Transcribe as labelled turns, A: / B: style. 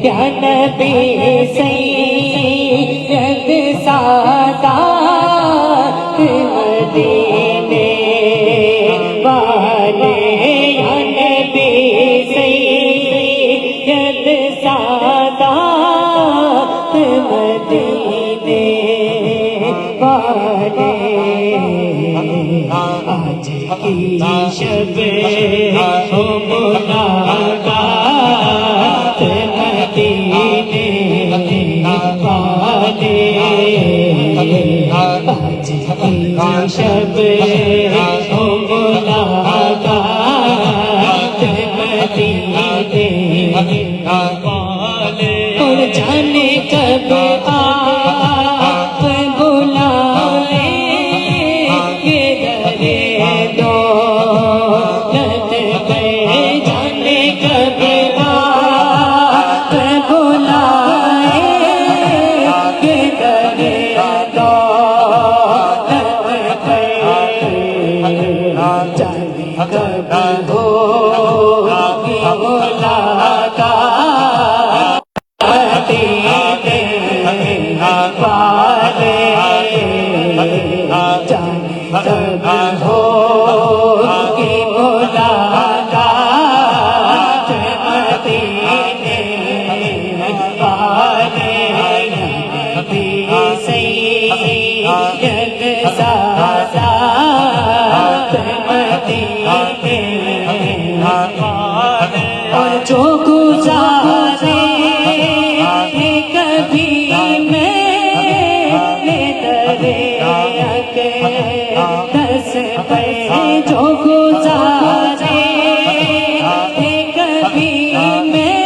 A: یا نبی سید سادات مدینے والے، یا نبی سید سادات مدینے والے، آج کی شب ہو ملاقات مدینے والے، آج کی شب ہو ملاقات مدینے والے، اور جانے کب آپ بلائیں گے درے دولت پہ، جانے کب آپ بلائیں گے درے دولت پہ، جانے کب ہوگی ملاقات والے، جانے کب ہوگی ملاقات مدینے والے، نبی سید سادات مدینے والے، اور جو گزارے کبھی میں درے اقدس پہ، جو گزارے کبھی میں